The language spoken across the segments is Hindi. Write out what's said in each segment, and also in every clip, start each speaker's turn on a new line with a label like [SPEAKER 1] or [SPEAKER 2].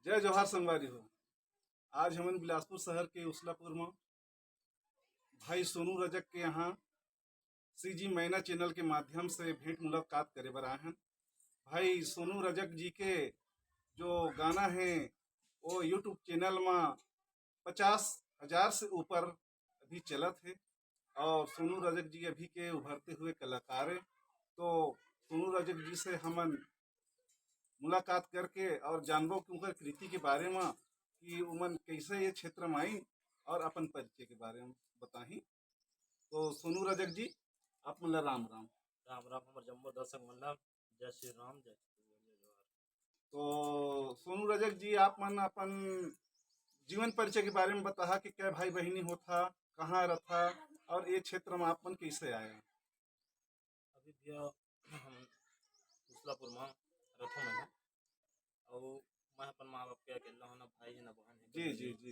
[SPEAKER 1] जय जोहार संगवारी हो। आज हमन बिलासपुर शहर के उसलापुर में भाई सोनू रजक के यहाँ सीजी मैना चैनल के माध्यम से भेंट मुलाकात करे बर आए हैं। भाई सोनू रजक जी के जो गाना है वो यूट्यूब चैनल में 50,000 से ऊपर अभी चलत है और सोनू रजक जी अभी के उभरते हुए कलाकार हैं। तो सोनू रजक जी से हमन मुलाकात करके और जानबो कि उनकर कृति के बारे में कि उमन कैसे ये क्षेत्र में आई और अपन परिचय के बारे में बताही। तो सोनू रजक जी आप मतलब राम राम।
[SPEAKER 2] राम राम हमर जम्मो दर्शक मन ला जय श्री राम जय श्री राम, जय जोहार।
[SPEAKER 1] तो सोनू रजक जी आप मन अपन जीवन परिचय के बारे में बता कि क्या भाई बहनी होता, कहाँ रहता और ये क्षेत्र में आप मन कैसे आए।
[SPEAKER 2] अभी भैया हम उसलापुर में रथों में है और मैं अपन माँ बाप के अकेला हूँ, ना भाई है ना बहन है
[SPEAKER 1] जी जी जी।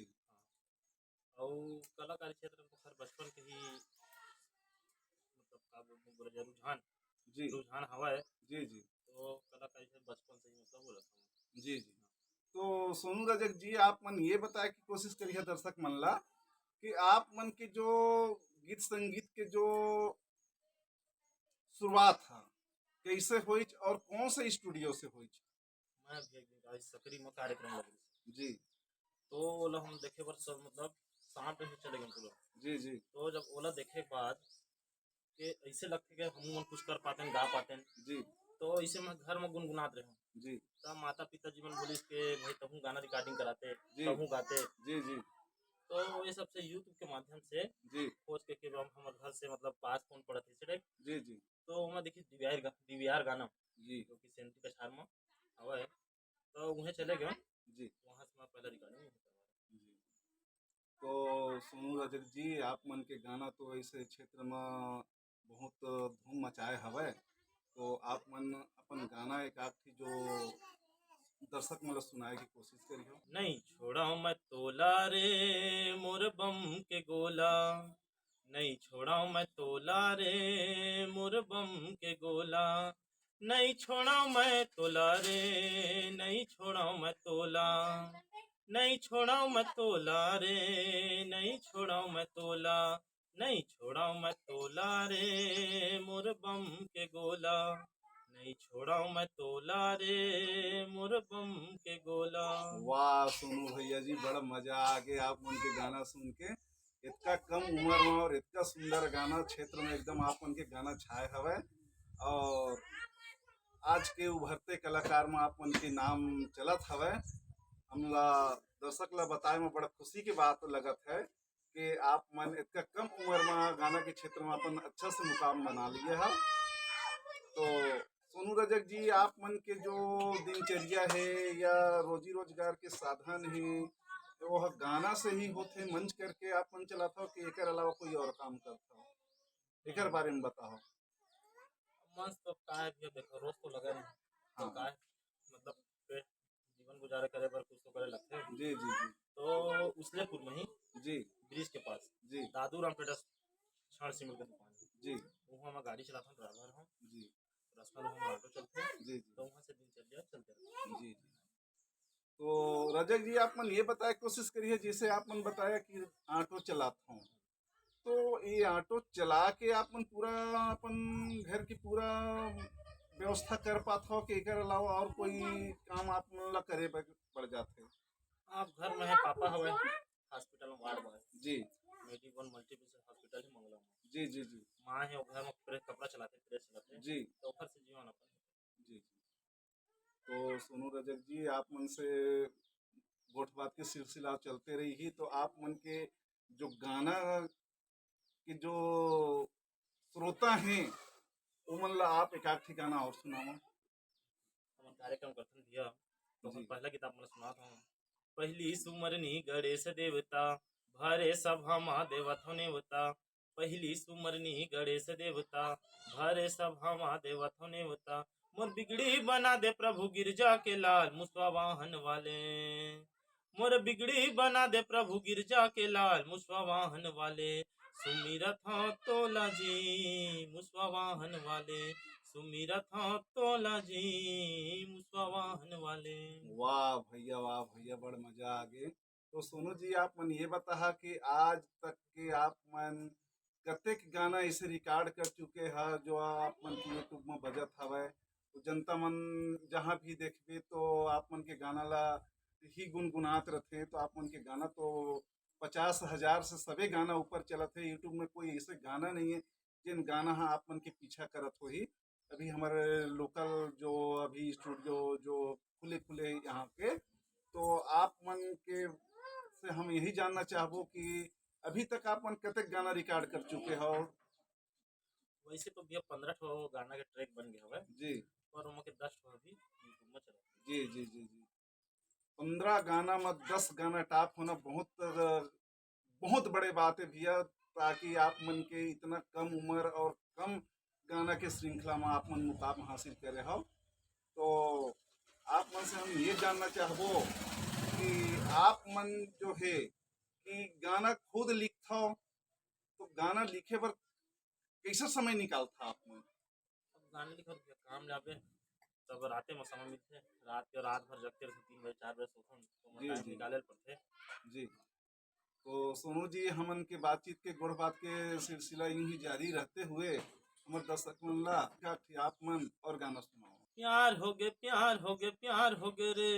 [SPEAKER 2] हाँ और कलाकारी क्षेत्र में तो खैर बचपन के ही मतलब का बोलते हैं बोला रुझान
[SPEAKER 1] जी
[SPEAKER 2] रुझान हवा है।
[SPEAKER 1] जी जी
[SPEAKER 2] तो कलाकारी से बचपन से ही मतलब वो रहता हूँ।
[SPEAKER 1] जी जी। तो सोनू रजक जी आप मन ये बताए कि कोशिश करिए दर्शक मन ला कि आप मन के जो गीत संगीत के जो शुरुआत है कैसे हुई और कौन से स्टूडियो से हुई।
[SPEAKER 2] मैं भी एक दिन आज सकरी में कार्यक्रम लगे
[SPEAKER 1] जी
[SPEAKER 2] तो ओला हम देखे बर सब मतलब शाम पे ही चले गए पूरा।
[SPEAKER 1] जी जी
[SPEAKER 2] तो जब ओला देखे के बाद कि ऐसे लगते कि हम मन कुछ कर पाते गा पाते
[SPEAKER 1] जी
[SPEAKER 2] तो ऐसे मैं घर में गुनगुनात रहे हूँ।
[SPEAKER 1] जी
[SPEAKER 2] तब माता पिता जी मन बोलिस के भाई तहु गाना रिकॉर्डिंग कराते
[SPEAKER 1] जी
[SPEAKER 2] तहु गाते।
[SPEAKER 1] जी जी
[SPEAKER 2] तो ये सबसे यूट्यूब के माध्यम से
[SPEAKER 1] जी
[SPEAKER 2] खोज के हम हमारे घर से मतलब पास फोन पड़ा थे सिर्फ।
[SPEAKER 1] जी जी
[SPEAKER 2] तो मैं देखी डीवीआर गाना
[SPEAKER 1] जी
[SPEAKER 2] जो कि सेंटी कछार में हवा है। तो वहीं चले गए,
[SPEAKER 1] जी
[SPEAKER 2] वहाँ से मैं पहले रिकॉर्डिंग वहीं करवा
[SPEAKER 1] जी। तो सोनू रजक जी आप मन के गाना तो ऐसे क्षेत्र में बहुत धूम मचाए हवे। तो आप मन अपन गाना एक आध थी जो दर्शक मन ला सुनाए की कोशिश करियो।
[SPEAKER 2] नहीं छोड़ा मैं तोला रे मोर बम के गोला, नहीं छोड़ा मैं तोला रे मोर बम के गोला, नहीं छोड़ा मैं तोला रे नहीं छोड़ा मैं तोला, नहीं छोड़ा मैं तोला रे नहीं छोड़ा मैं तोला, नहीं छोड़ा मैं तोला रे मोर बम के गोला, नहीं छोड़ा मैं तोला रे मोर बम के गोला।
[SPEAKER 1] वाह सोनू भैया जी बड़ा मजा आ गया आप मन के गाना सुन के। इतना कम उम्र में और इतना सुंदर गाना क्षेत्र में एकदम आप मन के गाना छाए हवे और आज के उभरते कलाकार में आप मन के नाम चलत हवे। हमला दर्शक ला बताए में बड़ा खुशी की बात लगत है कि आप मन इतना कम उम्र में गाना के क्षेत्र में अपन अच्छा से मुकाम बना लिए है। तो सोनू रजक जी आप मन के जो दिनचर्या है या रोजी रोजगार के साधन है तो वह गाना से ही होते मंच करके आप मन चलाता हो कि एकर अलावा कोई और काम करता हो एकर बारे में बताओ।
[SPEAKER 2] मस्त तो का है भैया देखो रोज तो लगा नहीं तो
[SPEAKER 1] हाँ
[SPEAKER 2] का है मतलब पेट जीवन गुजारा करे पर कुछ तो करे लगते हैं।
[SPEAKER 1] जी जी जी
[SPEAKER 2] तो उसलेपुर में ही
[SPEAKER 1] जी
[SPEAKER 2] ब्रिज के पास
[SPEAKER 1] जी
[SPEAKER 2] दादू राम ट्रेडर्स छाड़ सिमट की दुकान है।
[SPEAKER 1] जी
[SPEAKER 2] वहाँ मैं गाड़ी चलाता हूँ, ड्राइवर हूँ,
[SPEAKER 1] जी
[SPEAKER 2] रास्ता में हम ऑटो चलते हैं।
[SPEAKER 1] जी
[SPEAKER 2] तो वहाँ से दिनचर्या चलते रहते हैं।
[SPEAKER 1] जी जी। तो रजक जी आप मन ये बताए कोशिश करिए जैसे आप मन बताया कि ऑटो चलाता हूँ तो ये ऑटो चला के आप मन पूरा अपन घर की पूरा व्यवस्था कर पाते हो कि एकर अलावा और कोई काम आप मन ला करे पड़ जाते।
[SPEAKER 2] आप घर में है पापा हवे हॉस्पिटल में वार्ड बॉय
[SPEAKER 1] जी
[SPEAKER 2] मेडिकल मल्टीपल हॉस्पिटल ही मंगला में।
[SPEAKER 1] जी जी जी
[SPEAKER 2] माँ है वो घर में प्रेस कपड़ा चलाते प्रेस चलाते
[SPEAKER 1] जी
[SPEAKER 2] तो घर से जीवन अपन।
[SPEAKER 1] जी जी। तो सोनू रजक जी आप मन से गोठ बात के सिलसिला चलते रही ही तो आप मन के जो गाना के जो श्रोता हैं वो मन ला आप एक आध ठिकाना और सुनाओ।
[SPEAKER 2] हम कार्यक्रम करते दिया तो हम
[SPEAKER 1] जी
[SPEAKER 2] पहला किताब मैंने सुना था। पहली सुमरनी गणेश देवता भरे सभा महादेवथो नेवता, पहली सुमरनी गणेश देवता भरे सभा महादेवथो नेवता, मोर बिगड़ी बना दे प्रभु गिरजा के लाल मुसवा वाहन वाले, मोर बिगड़ी बना दे प्रभु गिरजा के लाल मुसवा वाहन वाले, सुमिरत हो तोला जी मुसवा वाहन वाले, सुमिरत हूँ तोला जी मुसवाहन वाले।
[SPEAKER 1] वाह भैया बड़ मजा आ गए। तो सोनू जी आप मन ये बता कि आज तक के आप मन कतेक गाना ऐसे रिकॉर्ड कर चुके हैं जो आप मन के यूट्यूब में बजत हवय। तो जनता मन जहाँ भी देखबे तो आप मन के गाना ला ही गुनगुनात रथे। तो आप मन के गाना तो 50,000 से सबे गाना ऊपर चलत है यूट्यूब में। कोई ऐसे गाना नहीं है जिन गाना हाँ आप मन के पीछा करत हो ही। अभी हमारे लोकल जो अभी स्टूडियो जो खुले खुले यहाँ के, तो आप मन के से हम यही जानना चाहबो कि अभी तक आप मन कतक गाना रिकॉर्ड कर चुके हो।
[SPEAKER 2] वैसे तो भैया 15 ठो गाना के ट्रैक बन गए हवे,
[SPEAKER 1] जी
[SPEAKER 2] और उनमें के 10 ठो अभी यूट्यूब में चला।
[SPEAKER 1] जी 15 गाना में 10 गाना टॉप होना बहुत बहुत बड़े बात है भैया। ताकि आप मन के इतना कम उम्र और कम गाना के श्रृंखला में आप मन मुकाम हासिल करे हो। तो आप मन से हम ये जानना चाहबो कि आप मन जो है कि गाना खुद लिखता हो, तो गाना लिखे पर कैसा समय निकालता आप मन।
[SPEAKER 2] अब गाने लिखो भैया काम लाबे, तब राते में समय मिलते, रात भर जगते रहे, 3 बजे 4 बजे सोखन तो
[SPEAKER 1] जी
[SPEAKER 2] टाइम
[SPEAKER 1] जी
[SPEAKER 2] निकाले पड़ते।
[SPEAKER 1] जी। तो सोनू जी हमन के बातचीत के गुड़ बात के सिलसिला यूं ही जारी रहते हुए हमारे दर्शक मन ला का आप मन और गाना सुनाओ।
[SPEAKER 2] प्यार हो गए प्यार हो गए प्यार हो गए रे,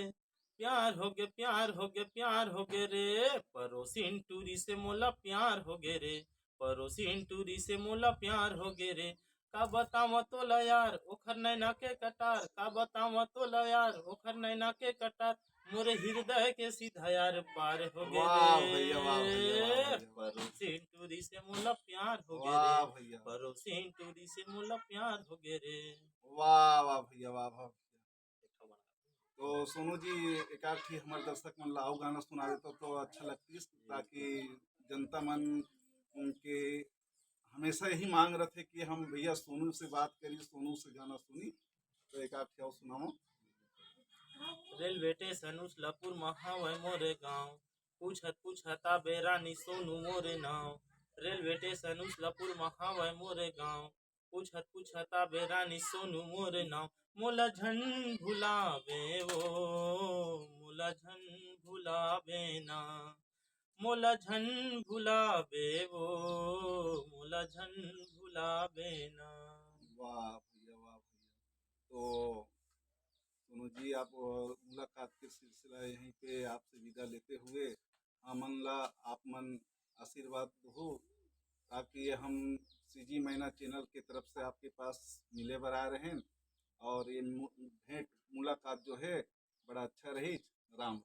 [SPEAKER 2] प्यार हो गए प्यार हो गए प्यार हो गए रे, पड़ोसिन टूरी से मोला प्यार हो गए रे, पड़ोसिन टूरी से मोला प्यार हो गए रे। का बतावा तोला यार ओखर नैना के कटार, का बतावा तोला यार ओखर नैना के कटार, मोरे हृदय के सीधा यार पार हो गए
[SPEAKER 1] वाह भैया वाह
[SPEAKER 2] रे,
[SPEAKER 1] भैया
[SPEAKER 2] पड़ोसिन टूरी से मोला प्यार हो गए
[SPEAKER 1] वाह
[SPEAKER 2] रे,
[SPEAKER 1] भैया
[SPEAKER 2] पड़ोसिन टूरी से मोला प्यार हो गए रे।
[SPEAKER 1] वाह भैया वाह भैया।
[SPEAKER 2] एक ठो बना।
[SPEAKER 1] तो सोनू जी एक आध ही हमारे दर्शक मन ला और गाना सुना देता तो अच्छा लगती, ताकि जनता मन उनके हमेशा यही मांग रहे थे कि हम भैया सोनू से बात करी, सोनू से गाना सुनी। तो एक आध और सुनाओ।
[SPEAKER 2] रेलवे स्टेशन उसलापुर महावय मोरे गाँव, पूछता बेरानी सोनू मोरे नाव। रेलवे स्टेशन उसलापुर महावय मोरे गाँव, पूछता बेरानी सोनू मोरे नाव। मोला झन भुलावे वो, मोला झन भुलावे ना, मोला झन भुलावे वो, मोला झन भुलावे ना।
[SPEAKER 1] वाह भैया वाह भैया। तो सोनू जी आप मुलाकात के सिलसिला यहीं पे आपसे विदा लेते हुए हमन ला आप मन आशीर्वाद दो, ताकि हम सीजी मैना चैनल की तरफ से आपके पास मिले बर आ रहे हैं। और ये भेंट मुलाकात जो है बड़ा अच्छा रही। राम राम।